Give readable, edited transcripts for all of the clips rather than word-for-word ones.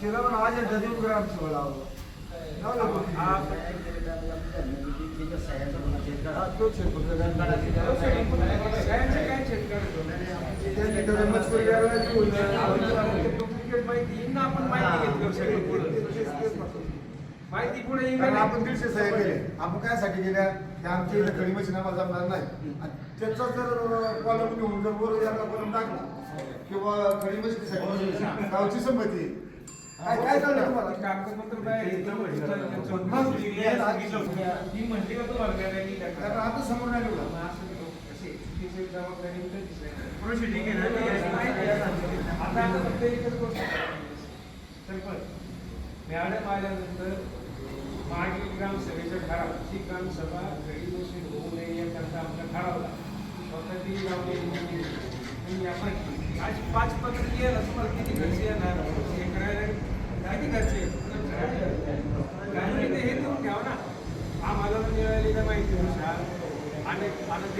तिला पण आज देऊन ग्रामसभा लावलं माहिती पुढे आपण 150 सह्या केले. आपण कायसाठी केल्या की आमच्या इथे खडी मशीन आम्हाला जमणार नाही. त्याचा जर कॉलम घेऊन जर बरोबर याला कॉलम टाकला किंवा खडी मशीन गावची संमती काय काय चाललं तुम्हाला कागदपत्र काय आता समोर नाही मॅडम आल्यानंतर मागील ग्रामसभेचा ठराव ती ग्रामसभा घडी बसून होऊ नये याकरता आमचा ठरावला फक्त ती गावली आपण आज 5 पत्र केलं तुम्हाला किती घरचे येणार हे करायला किती घरचे हे देऊन ठेवा ना आम्हाला मिळालेल्या माहितीनुसार अनेक अनेक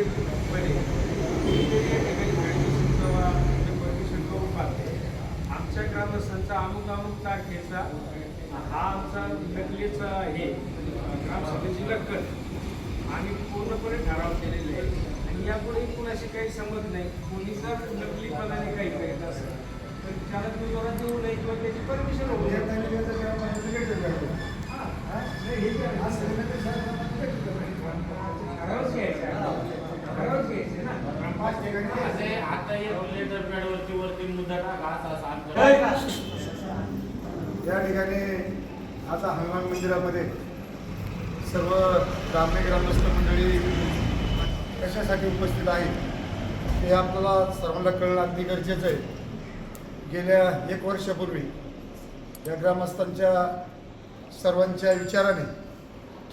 बरे या ठिकाणी घडी बसून परमिशन करून पाहते आमच्या ग्रामस्थांचा अमुक तारखेचा हा आमचा नकलीचा हे ग्रामसभेची नक्कल आम्ही पूर्णपणे ठराव केलेले आहे आणि यापुढे कुणाशी काही संबंध नाही कोणी जर नकलीपणाने काही करत असेल तर त्याला दुजोरा देऊ नये किंवा त्याची परमिशन होऊ नये. ठरावच घ्यायचा ना आता लेटर पॅडवरती वरती मुद्दा टाका या ठिकाणी आज हनुमान मंदिरामध्ये सर्व ग्रामस्थ मंडळी कशासाठी उपस्थित आहेत हे आपल्याला सर्वांना कळणं अगदी गरजेचं आहे. गेल्या 1 वर्षापूर्वी या ग्रामस्थांच्या सर्वांच्या विचाराने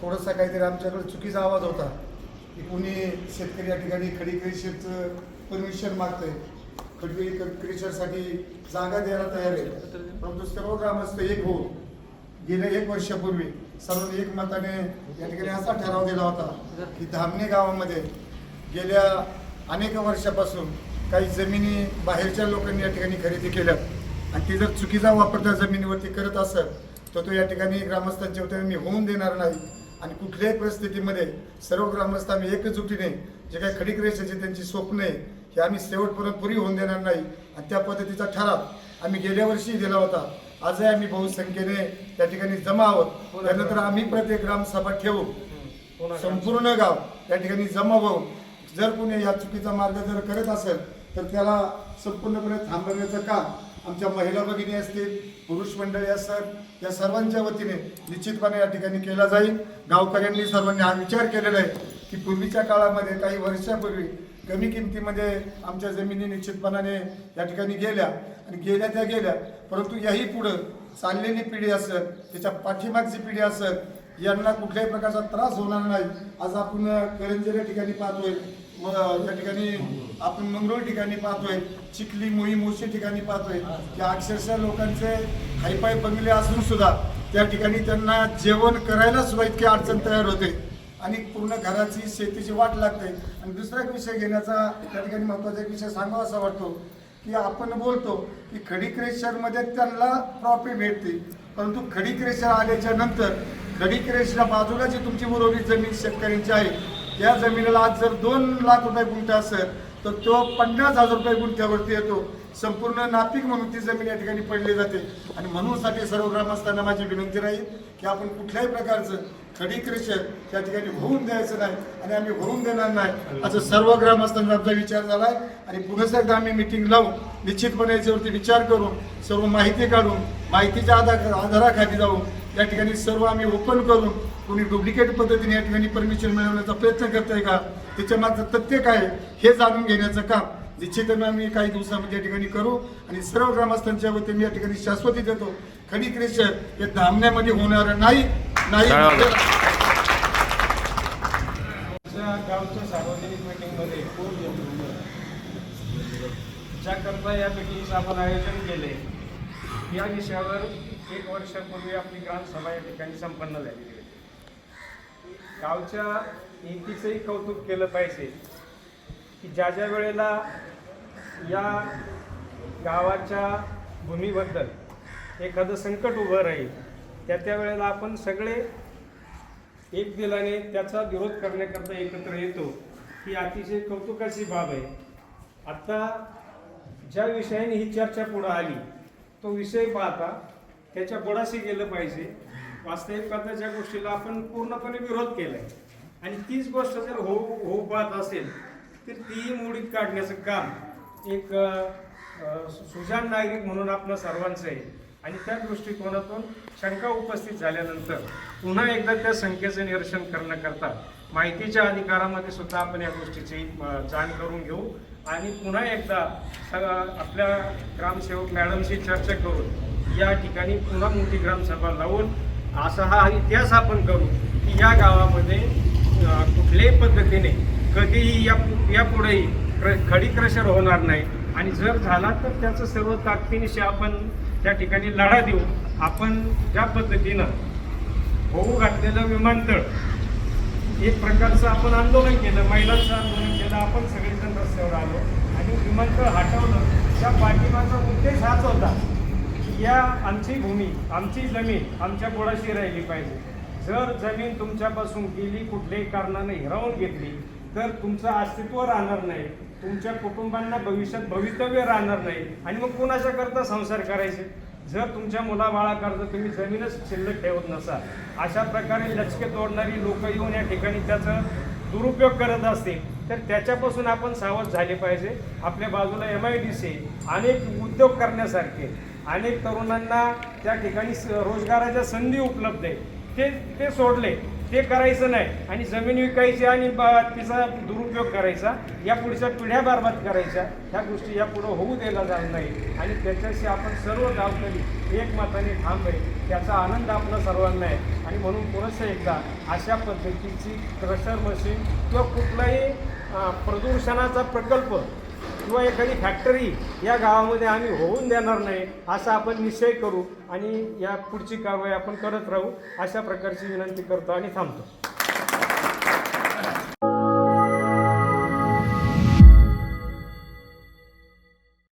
थोडासा काहीतरी आमच्याकडे चुकीचा आवाज होता की कुणी शेतकरी या ठिकाणी खडी क्रेशरचं परमिशन मागतंय, खडी क्रेशरसाठी जागा द्यायला तयार आहे. परंतु सर्व ग्रामस्थ एक होऊन गेल्या 1 वर्षापूर्वी सर्व एकमताने या ठिकाणी असा ठराव दिला होता की धामणे गावामध्ये गेल्या अनेक वर्षापासून काही जमिनी बाहेरच्या लोकांनी या ठिकाणी खरेदी केल्या आणि ती जर चुकीचा वापर त्या जमिनीवरती करत असेल तर तो या ठिकाणी ग्रामस्थांच्या वतीने मी होऊन देणार नाही आणि कुठल्याही परिस्थितीमध्ये सर्व ग्रामस्थ आम्ही एकजुटीने जे काही खडी क्रेशरचे त्यांची स्वप्न आहे हे आम्ही शेवटपर्यंत पुरी होऊन देणार नाही आणि त्या पद्धतीचा ठराव आम्ही गेल्या वर्षी दिला होता. आजही आम्ही बहुसंख्येने त्या ठिकाणी जमा आहोत. त्यानंतर आम्ही प्रत्येक ग्रामसभा ठेवू, संपूर्ण गाव त्या ठिकाणी जमा होऊन जर कोणी या चुकीचा मार्ग जर करत असेल तर त्याला संपूर्णपणे थांबवण्याचं काम आमच्या महिला भगिनी असतील, पुरुष मंडळी असतात, या सर्वांच्या वतीने निश्चितपणे या ठिकाणी केला जाईल. गावकऱ्यांनी सर्वांनी हा विचार केलेला आहे की पूर्वीच्या काळामध्ये काही वर्षापूर्वी कमी किमतीमध्ये आमच्या जमिनी निश्चितपणाने या ठिकाणी गेल्या आणि गेल्या परंतु याही पुढं चाललेली पिढी असेल, त्याच्या पाठीमागची पिढी असेल, यांना कुठल्याही प्रकारचा त्रास होणार नाही. आज आपण करंजे या ठिकाणी पाहतोय, या ठिकाणी आपण मंगरूळ ठिकाणी पाहतोय, चिखली मोशी ठिकाणी पाहतोय की अक्षरशः लोकांचे हायफाय बंगले असून सुद्धा त्या ठिकाणी त्यांना जेवण करायला सुद्धा इतकी अडचण तयार होते आणि पूर्ण घराची शेतीची वाट लागते. आणि दुसरा एक विषय घेण्याचा त्या ठिकाणी महत्त्वाचा एक विषय सांगावा असा वाटतो की आपण बोलतो की खडी क्रेशरमध्ये त्यांना प्रॉफिट भेटते, परंतु खडी क्रेशर आल्याच्या नंतर खडी क्रेशरच्या बाजूला जी तुमची उर्वरित जमीन शेतकऱ्यांची आहे त्या जमिनीला आज जर 2 लाख रुपये गुंठा असेल तर तो 50,000 रुपये गुंठ्यावरती येतो. संपूर्ण नापीक म्हणून ती जमीन या ठिकाणी पडली जाते आणि म्हणूनसाठी सर्व ग्रामस्थांना माझी विनंती राहील की आपण कुठल्याही प्रकारचं खडी क्रेशर त्या ठिकाणी होऊन द्यायचं नाही आणि आम्ही होऊन देणार नाही असं सर्व ग्रामस्थांचा आमचा विचार झाला आहे. आणि पुन्हा एकदा आम्ही मिटिंग लावून निश्चितपणे याच्यावरती विचार करून सर्व माहिती काढून माहितीच्या आधाराखाली जाऊन या ठिकाणी सर्व आम्ही ओपन करून कोणी डुप्लिकेट पद्धतीने या ठिकाणी परमिशन मिळवण्याचा प्रयत्न करतोय का, त्याच्या मागचं तथ्य काय हे जाणून घेण्याचं काम निश्चितपणे आम्ही काही दिवसामध्ये या ठिकाणी करू. आणि सर्व ग्रामस्थांच्या वतीने मी या ठिकाणी शाश्वती देतो खडी क्रेशर हे धामण्यामध्ये होणार नाही. गावच्या सार्वजनिक मीटिंगमध्ये ज्याकरता या मीटिंगचं आपण आयोजन केले या विषयावर 1 वर्षापूर्वी आपली ग्रामसभा या ठिकाणी संपन्न झालेली आहे. गावच्या एकीचंही कौतुक केलं पाहिजे की ज्या वेळेला या गावाच्या भूमीबद्दल एखादं संकट उभं राहील त्या वेळेला आपण सगळे एक दिलाने त्याचा विरोध करण्याकरता एकत्र येतो, ही अतिशय कौतुकाची बाब आहे. आत्ता ज्या विषयाने ही चर्चा पुढं आली तो विषय पाहता त्याच्या बुडाशी गेलं पाहिजे. वास्तविकताच्या गोष्टीला आपण पूर्णपणे विरोध केला आहे आणि तीच गोष्ट जर होऊ पाहत असेल तर ती मोडीत काढण्याचं काम एक सुजाण नागरिक म्हणून आपलं सर्वांचं आहे. आणि त्या दृष्टिकोनातून शंका उपस्थित झाल्यानंतर पुन्हा एकदा त्या शंकेचं निरसन करण्याकरता माहितीच्या अधिकारामध्ये सुद्धा आपण या गोष्टीची जाण करून घेऊ आणि पुन्हा एकदा आपल्या ग्रामसेवक मॅडमशी चर्चा करून या ठिकाणी पुन्हा मोठी ग्रामसभा लावून असा हा इतिहास आपण करू की या गावामध्ये कुठल्याही पद्धतीने कधीही यापुढेही खडी क्रशर होणार नाही आणि जर झाला तर त्याचं सर्व ताकदीनिशी आपण त्या ठिकाणी लढा देऊ. आपण ज्या पद्धतीनं होऊ घातलेलं विमानतळ एक प्रकारचं आपण आंदोलन केलं, महिलांचं आंदोलन केलं, आपण सगळेजण रस्त्यावर आलो आणि विमानतळ हटवलं. त्या पाठीमागचा उद्देश हाच होता की या आमची भूमी, आमची जमीन आमच्या बुडाशी राहिली पाहिजे. जर जमीन तुमच्यापासून गेली, कुठल्याही कारणाने हिरावून घेतली तर तुमचं अस्तित्व राहणार नाही, तुमच्या कुटुंबांना भविष्यात भवितव्य राहणार नाही आणि मग कुणाच्या करता संसार करायचे. जर तुमच्या मुलाबाळाकरता तुम्ही जमीनच शिल्लक ठेवत नसाल, अशा प्रकारे लचके तोडणारी लोक येऊन या ठिकाणी त्याचा दुरुपयोग करत असतील तर त्याच्यापासून आपण सावध झाले पाहिजे. आपल्या बाजूला MIDC अनेक उद्योग करण्यासारखे, अनेक तरुणांना त्या ठिकाणी रोजगाराच्या संधी उपलब्ध आहे, ते सोडले, ते करायचं नाही आणि जमीन विकायची आणि तिचा दुरुपयोग करायचा, या पुढच्या पिढ्या बरबाद करायच्या, ह्या गोष्टी यापुढं होऊ द्यायला जाणार नाही. आणि त्याच्याशी आपण सर्व गावकरी एकमताने ठाम आहे, त्याचा आनंद आपला सर्वांना आहे. आणि म्हणून पुन्हा एकदा अशा पद्धतीची क्रशर मशीन किंवा कुठलाही प्रदूषणाचा प्रकल्प किंवा एखादी फॅक्टरी या गावामध्ये आम्ही होऊन देणार नाही असा आपण निश्चय करू आणि या पुढची कारवाई आपण करत राहू, अशा प्रकारची विनंती करतो आणि थांबतो.